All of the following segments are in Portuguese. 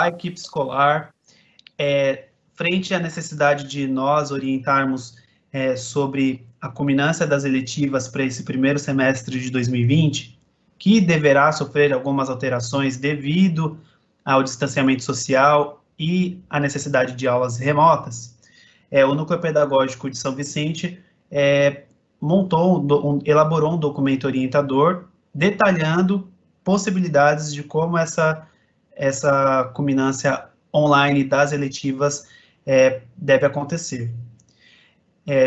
da equipe escolar, frente à necessidade de nós orientarmos sobre a culminância das eletivas para esse primeiro semestre de 2020, que deverá sofrer algumas alterações devido ao distanciamento social e à necessidade de aulas remotas, o Núcleo Pedagógico de São Vicente elaborou um documento orientador detalhando possibilidades de como essa culminância online das eletivas deve acontecer.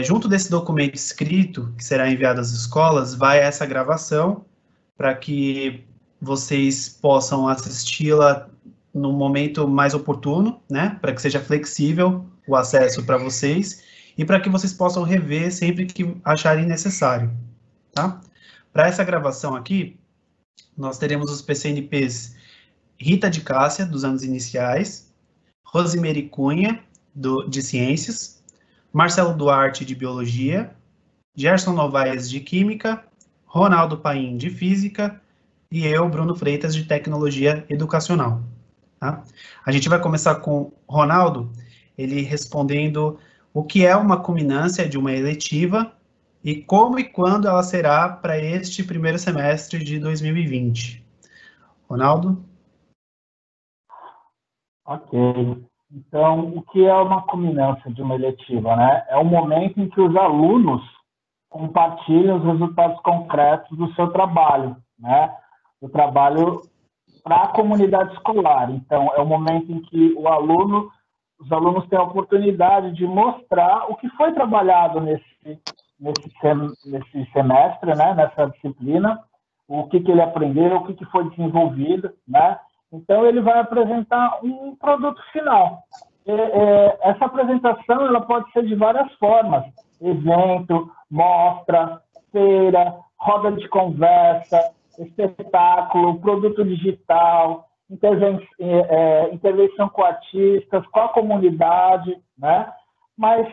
Junto desse documento escrito, que será enviado às escolas, vai essa gravação, para que vocês possam assisti-la no momento mais oportuno, né, para que seja flexível o acesso para vocês, e para que vocês possam rever sempre que acharem necessário, tá? Para essa gravação aqui, nós teremos os PCNPs Rita de Cássia, dos anos iniciais, Rosemary Cunha, de Ciências, Marcelo Duarte, de Biologia, Gerson Novaes, de Química, Ronaldo Paim, de Física, e eu, Bruno Freitas, de Tecnologia Educacional. Tá? A gente vai começar com Ronaldo, ele respondendo o que é uma culminância de uma eletiva e como e quando ela será para este primeiro semestre de 2020. Ronaldo? Ok. Então, o que é uma culminância de uma eletiva, né? É o momento em que os alunos compartilham os resultados concretos do seu trabalho, né? Do trabalho para a comunidade escolar. Então, é o momento em que os alunos têm a oportunidade de mostrar o que foi trabalhado nesse semestre, né? Nessa disciplina, o que ele aprendeu, o que foi desenvolvido, né? Então, ele vai apresentar um produto final. Essa apresentação ela pode ser de várias formas: evento, mostra, feira, roda de conversa, espetáculo, produto digital, intervenção com artistas, com a comunidade, né? Mas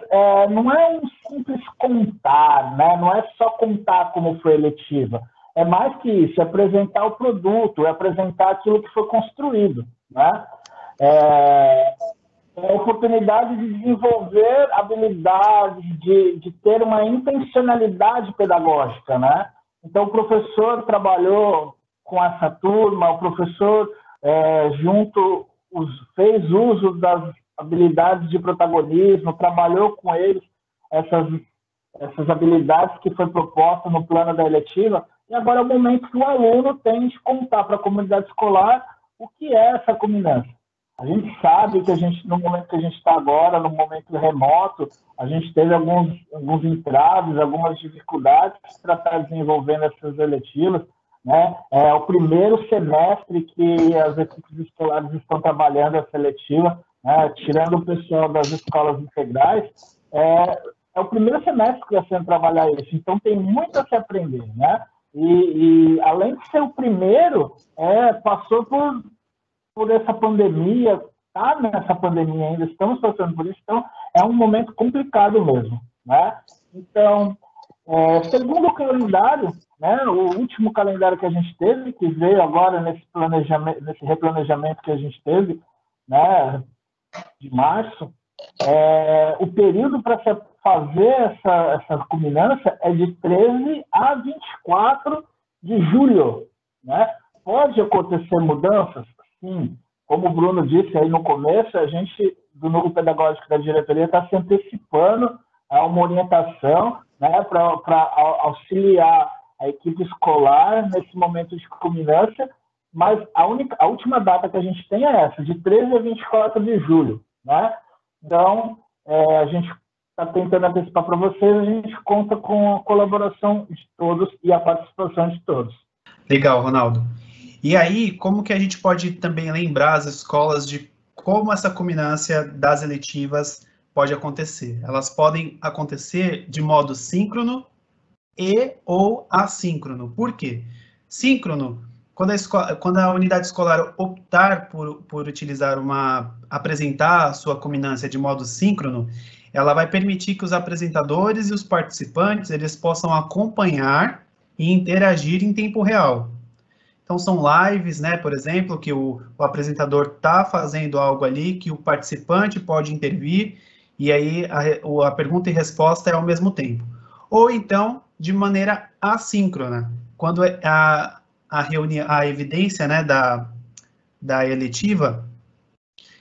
não é um simples contar, né? Não é só contar como foi a eletiva. É mais que isso, é apresentar o produto, é apresentar aquilo que foi construído, né? É a oportunidade de desenvolver habilidades, de ter uma intencionalidade pedagógica, né? Então, o professor trabalhou com essa turma, o professor fez uso das habilidades de protagonismo, trabalhou com eles essas habilidades que foi proposta no plano da eletiva, e agora é o momento que o aluno tem de contar para a comunidade escolar o que é essa culminância. A gente sabe que no momento que a gente está agora, no momento remoto, a gente teve alguns entraves, algumas dificuldades para estar desenvolvendo essas eletivas, né? É o primeiro semestre que as equipes escolares estão trabalhando essa eletiva, né? Tirando o pessoal das escolas integrais, é o primeiro semestre que está sendo trabalhar isso, então tem muito a se aprender, né? E além de ser o primeiro, passou por essa pandemia, está nessa pandemia ainda, estamos passando por isso, então é um momento complicado mesmo, né? Então, segundo o calendário, né, o último calendário que a gente teve, que veio agora nesse replanejamento que a gente teve, né, de março, o período para fazer essa culminância é de 13 a 24 de julho, né? Pode acontecer mudanças? Sim. Como o Bruno disse aí no começo, a gente, do Núcleo Pedagógico da Diretoria, está se antecipando a uma orientação, né, para auxiliar a equipe escolar nesse momento de culminância, mas a última data que a gente tem é essa, de 13 a 24 de julho, né? Então, a gente está tentando antecipar para vocês, a gente conta com a colaboração de todos e a participação de todos. Legal, Ronaldo. E aí, como que a gente pode também lembrar as escolas de como essa culminância das eletivas pode acontecer? Elas podem acontecer de modo síncrono ou assíncrono. Por quê? Síncrono, quando a unidade escolar optar por apresentar a sua culminância de modo síncrono, ela vai permitir que os apresentadores e os participantes eles possam acompanhar e interagir em tempo real. Então, são lives, né, por exemplo, que o apresentador está fazendo algo ali, que o participante pode intervir, e aí a pergunta e resposta é ao mesmo tempo. Ou então, de maneira assíncrona, quando a evidência, né, da eletiva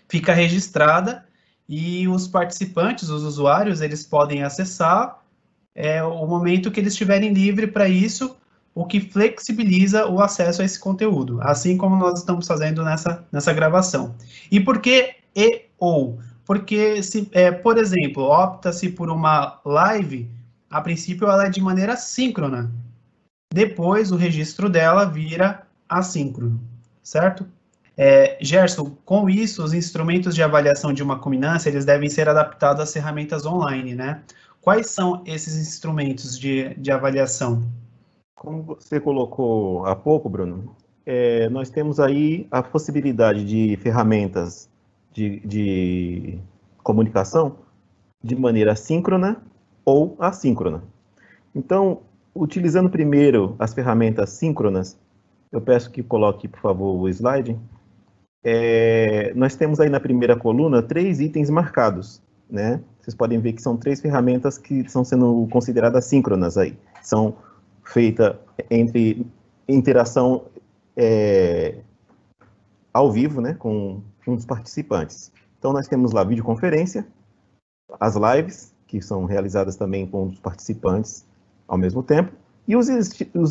fica registrada e os participantes, os usuários, eles podem acessar o momento que eles estiverem livre para isso, o que flexibiliza o acesso a esse conteúdo, assim como nós estamos fazendo nessa gravação. E por que e ou? Porque, por exemplo, opta-se por uma live, a princípio ela é de maneira síncrona, depois o registro dela vira assíncrono, certo? Gerson, com isso, os instrumentos de avaliação de uma culminância, eles devem ser adaptados às ferramentas online, né? Quais são esses instrumentos de avaliação? Como você colocou há pouco, Bruno, nós temos aí a possibilidade de ferramentas de comunicação de maneira síncrona ou assíncrona. Então, utilizando primeiro as ferramentas síncronas, eu peço que coloque, por favor, o slide. Nós temos aí na primeira coluna 3 itens marcados, né? Vocês podem ver que são 3 ferramentas que estão sendo consideradas síncronas aí. São feitas entre interação ao vivo, né, com os participantes. Então, nós temos lá videoconferência, as lives, que são realizadas também com os participantes ao mesmo tempo, e os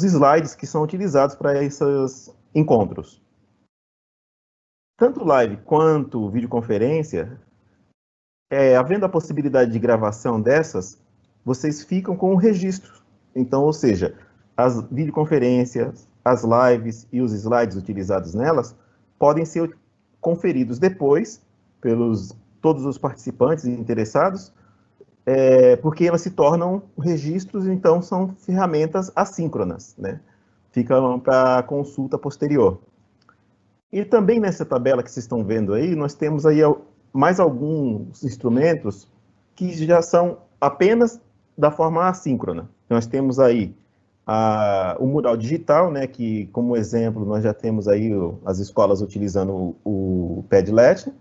slides que são utilizados para esses encontros. Tanto live quanto videoconferência, havendo a possibilidade de gravação dessas, vocês ficam com o registro. Então, ou seja, as videoconferências, as lives e os slides utilizados nelas podem ser conferidos depois pelos todos os participantes e interessados, porque elas se tornam registros, então são ferramentas assíncronas, né? Ficam para consulta posterior. E também nessa tabela que vocês estão vendo aí, nós temos aí mais alguns instrumentos que já são apenas da forma assíncrona. Nós temos aí o mural digital, né, que como exemplo nós já temos aí as escolas utilizando o Padlet.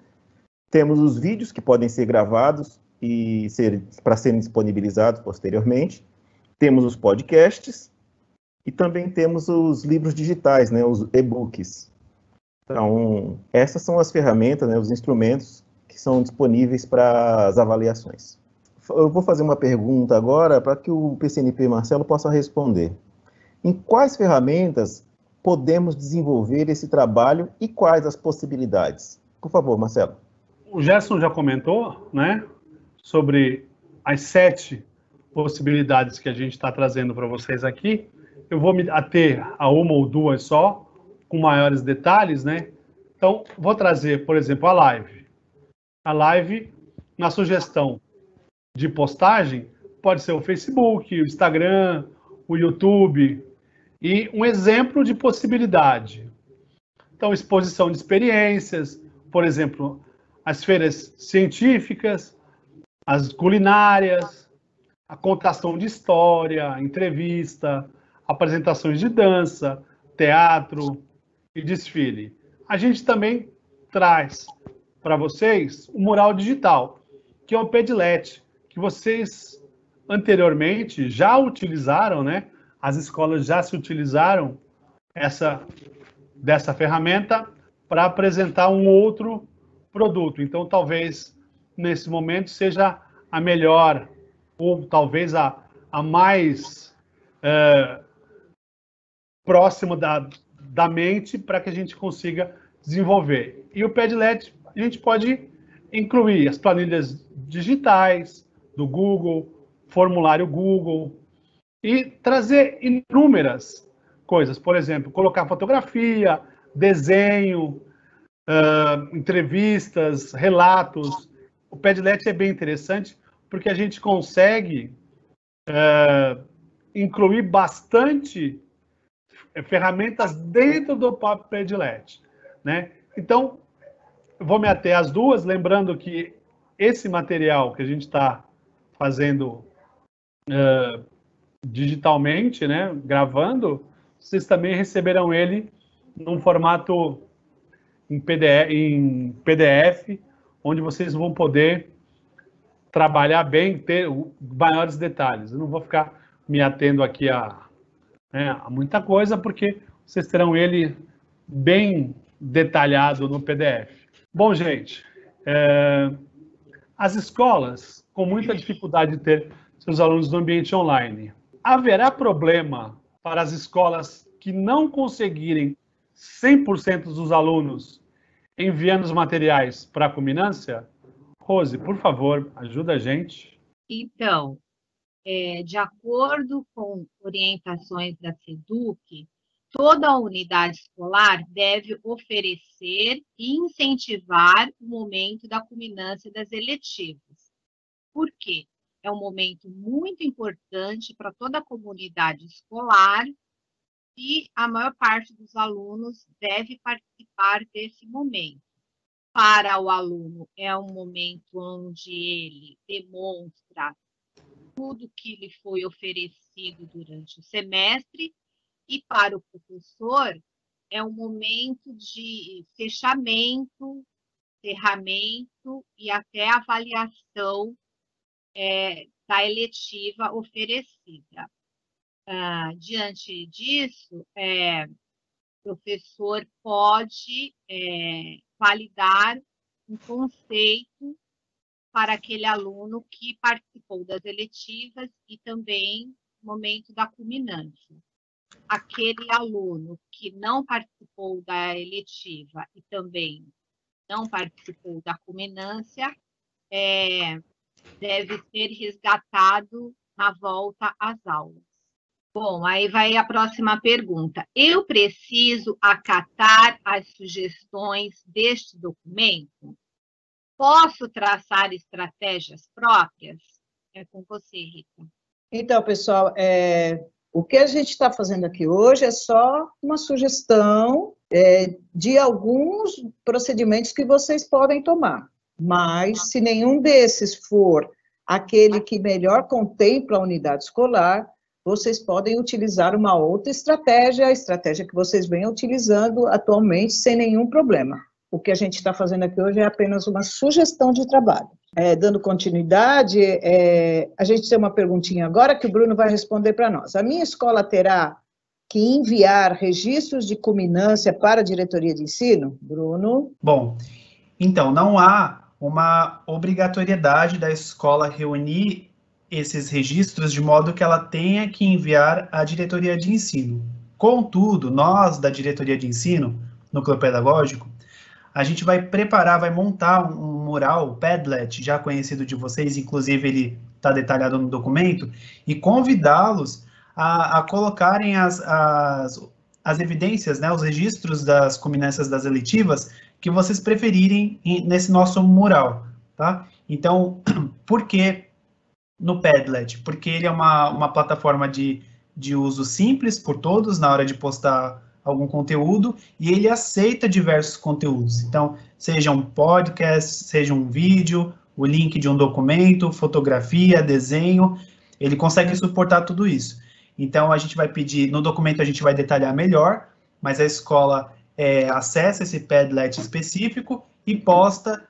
Temos os vídeos que podem ser gravados e para serem disponibilizados posteriormente. Temos os podcasts e também temos os livros digitais, né, os e-books. Então, essas são as ferramentas, né, os instrumentos que são disponíveis para as avaliações. Eu vou fazer uma pergunta agora para que o PCNP Marcelo possa responder. Em quais ferramentas podemos desenvolver esse trabalho e quais as possibilidades? Por favor, Marcelo. O Gerson já comentou, né, sobre as 7 possibilidades que a gente está trazendo para vocês aqui. Eu vou me ater a uma ou duas só, com maiores detalhes, né? Então, vou trazer, por exemplo, a live. A live, na sugestão de postagem, pode ser o Facebook, o Instagram, o YouTube, e um exemplo de possibilidade. Então, exposição de experiências, por exemplo, as feiras científicas, as culinárias, a contação de história, entrevista, apresentações de dança, teatro e desfile. A gente também traz para vocês o mural digital, que é o Padlet, que vocês anteriormente já utilizaram, né? As escolas já se utilizaram dessa ferramenta para apresentar um outro produto. Então, talvez, nesse momento, seja a melhor, ou talvez a mais próxima da mente para que a gente consiga desenvolver. E o Padlet, a gente pode incluir as planilhas digitais do Google, formulário Google, e trazer inúmeras coisas. Por exemplo, colocar fotografia, desenho, entrevistas, relatos. O Padlet é bem interessante porque a gente consegue incluir bastante ferramentas dentro do próprio Padlet, né? Então, eu vou me ater às duas, lembrando que esse material que a gente está fazendo digitalmente, né, gravando, vocês também receberão ele num formato em PDF, onde vocês vão poder trabalhar bem, ter maiores detalhes. Eu não vou ficar me atendo aqui a muita coisa, porque vocês terão ele bem detalhado no PDF. Bom, gente, as escolas com muita dificuldade de ter seus alunos no ambiente online. Haverá problema para as escolas que não conseguirem 100% dos alunos enviando os materiais para a Cuminância? Rose, por favor, ajuda a gente. Então, de acordo com orientações da SEDUC, toda unidade escolar deve oferecer e incentivar o momento da culminância das eletivas. Por quê? É um momento muito importante para toda a comunidade escolar e a maior parte dos alunos deve participar desse momento. Para o aluno, é um momento onde ele demonstra tudo que lhe foi oferecido durante o semestre, e para o professor, é um momento de fechamento, encerramento e até avaliação da eletiva oferecida. Diante disso, o professor pode validar um conceito para aquele aluno que participou das eletivas e também no momento da culminância. Aquele aluno que não participou da eletiva e também não participou da culminância deve ser resgatado na volta às aulas. Bom, aí vai a próxima pergunta. Eu preciso acatar as sugestões deste documento? Posso traçar estratégias próprias? É com você, Rita. Então, pessoal, o que a gente está fazendo aqui hoje é só uma sugestão de alguns procedimentos que vocês podem tomar. Mas, se nenhum desses for aquele que melhor contempla a unidade escolar, vocês podem utilizar uma outra estratégia, a estratégia que vocês vêm utilizando atualmente, sem nenhum problema. O que a gente está fazendo aqui hoje é apenas uma sugestão de trabalho. Dando continuidade, a gente tem uma perguntinha agora que o Bruno vai responder para nós. A minha escola terá que enviar registros de culminância para a diretoria de ensino? Bruno? Bom, então, não há uma obrigatoriedade da escola reunir esses registros de modo que ela tenha que enviar à diretoria de ensino. Contudo, nós, da diretoria de ensino, núcleo pedagógico, a gente vai preparar, vai montar um mural, o Padlet, já conhecido de vocês, inclusive ele está detalhado no documento, e convidá-los a colocarem as evidências, né, os registros das culminâncias das eletivas que vocês preferirem nesse nosso mural, tá? Então, por que no Padlet? Porque ele é uma plataforma de uso simples por todos na hora de postar algum conteúdo, e ele aceita diversos conteúdos. Então, seja um podcast, seja um vídeo, o link de um documento, fotografia, desenho, ele consegue suportar tudo isso. Então, a gente vai pedir, no documento a gente vai detalhar melhor, mas a escola acessa esse Padlet específico e posta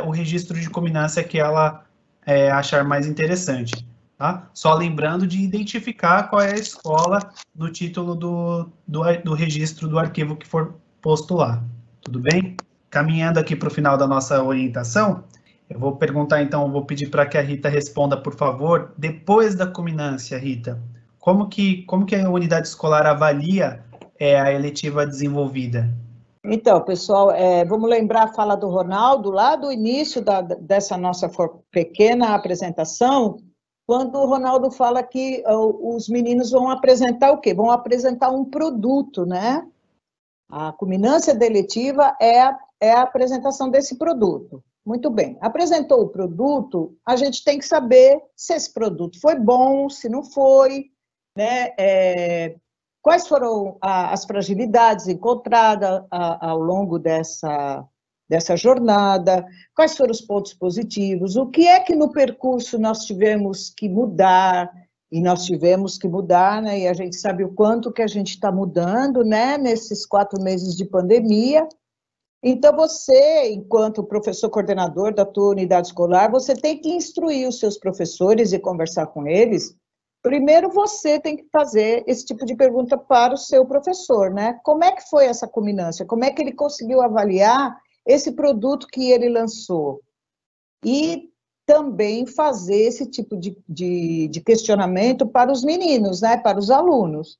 o registro de culminância que ela achar mais interessante. Tá? Só lembrando de identificar qual é a escola no título do registro do arquivo que for posto lá. Tudo bem? Caminhando aqui para o final da nossa orientação, eu vou perguntar então, vou pedir para que a Rita responda, por favor, depois da culminância, Rita, como que a unidade escolar avalia a eletiva desenvolvida? Então, pessoal, vamos lembrar a fala do Ronaldo, lá do início dessa nossa pequena apresentação, quando o Ronaldo fala que os meninos vão apresentar o quê? Vão apresentar um produto, né? A culminância da eletiva é a apresentação desse produto. Muito bem. Apresentou o produto, a gente tem que saber se esse produto foi bom, se não foi, né? Quais foram as fragilidades encontradas ao longo dessa jornada, quais foram os pontos positivos, o que é que no percurso nós tivemos que mudar, E nós tivemos que mudar, né? E a gente sabe o quanto que a gente está mudando, né? Nesses 4 meses de pandemia. Então, você, enquanto professor coordenador da tua unidade escolar, você tem que instruir os seus professores e conversar com eles. Primeiro, você tem que fazer esse tipo de pergunta para o seu professor, né? Como é que foi essa culminância? Como é que ele conseguiu avaliar esse produto que ele lançou? E também fazer esse tipo de questionamento para os meninos, né? Para os alunos.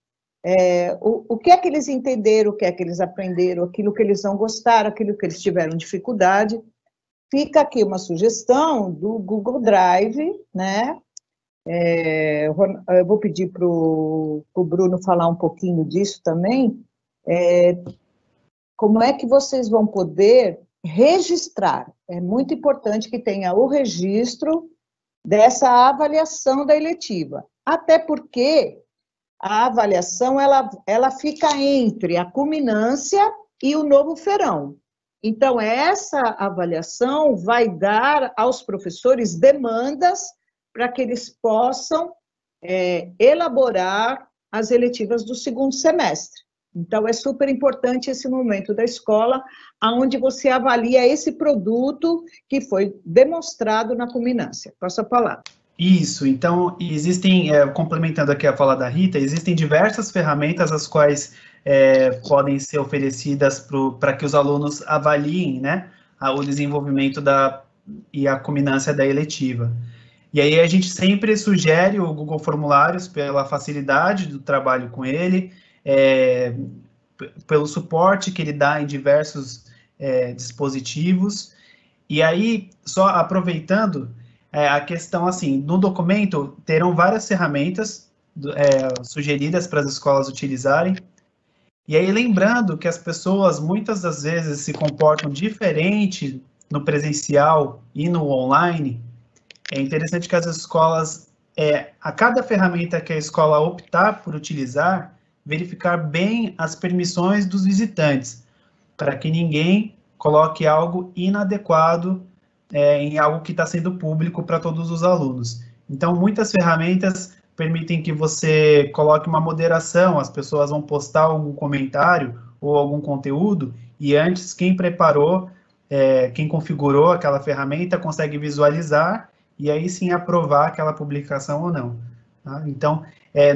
O que é que eles entenderam, o que é que eles aprenderam, aquilo que eles não gostaram, aquilo que eles tiveram dificuldade. Fica aqui uma sugestão do Google Drive, né? Eu vou pedir para o Bruno falar um pouquinho disso também. Como é que vocês vão poder registrar? É muito importante que tenha o registro dessa avaliação da eletiva. Até porque a avaliação, ela fica entre a culminância e o novo feirão. Então, essa avaliação vai dar aos professores demandas para que eles possam elaborar as eletivas do segundo semestre. Então, é super importante esse momento da escola, onde você avalia esse produto que foi demonstrado na culminância. Passo a palavra. Isso, então, existem, complementando aqui a fala da Rita, existem diversas ferramentas as quais podem ser oferecidas para que os alunos avaliem, né, o desenvolvimento e a culminância da eletiva. E aí a gente sempre sugere o Google Formulários pela facilidade do trabalho com ele, pelo suporte que ele dá em diversos dispositivos. E aí, só aproveitando, a questão, assim, no documento terão várias ferramentas sugeridas para as escolas utilizarem, e aí lembrando que as pessoas muitas das vezes se comportam diferente no presencial e no online. É interessante que as escolas, a cada ferramenta que a escola optar por utilizar, verificar bem as permissões dos visitantes, para que ninguém coloque algo inadequado em algo que está sendo público para todos os alunos. Então, muitas ferramentas permitem que você coloque uma moderação, as pessoas vão postar algum comentário ou algum conteúdo, e antes quem preparou, quem configurou aquela ferramenta consegue visualizar, e aí sim aprovar aquela publicação ou não. Tá? Então,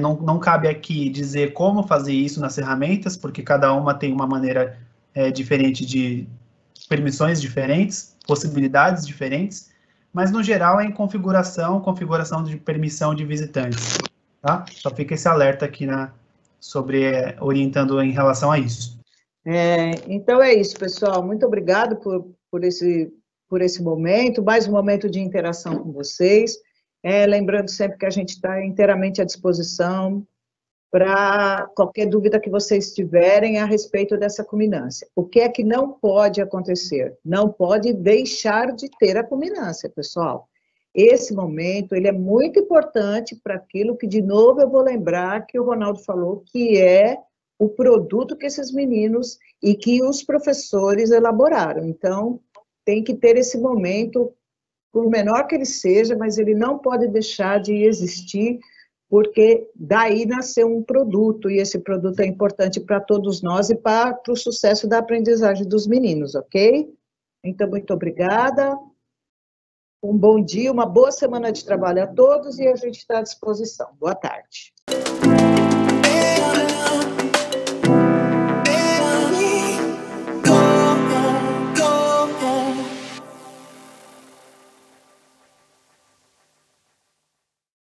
não cabe aqui dizer como fazer isso nas ferramentas, porque cada uma tem uma maneira diferente de permissões diferentes, possibilidades diferentes, mas no geral é em configuração de permissão de visitantes, tá? Só fica esse alerta aqui orientando em relação a isso. Então é isso, pessoal. Muito obrigado por esse momento, mais um momento de interação com vocês. Lembrando sempre que a gente está inteiramente à disposição para qualquer dúvida que vocês tiverem a respeito dessa culminância. O que é que não pode acontecer? Não pode deixar de ter a culminância, pessoal. Esse momento, ele é muito importante para aquilo que, de novo, eu vou lembrar que o Ronaldo falou, que é o produto que esses meninos e que os professores elaboraram. Então, tem que ter esse momento, por menor que ele seja, mas ele não pode deixar de existir, porque daí nasceu um produto, e esse produto é importante para todos nós e para o sucesso da aprendizagem dos meninos, ok? Então, muito obrigada, um bom dia, uma boa semana de trabalho a todos, e a gente está à disposição. Boa tarde.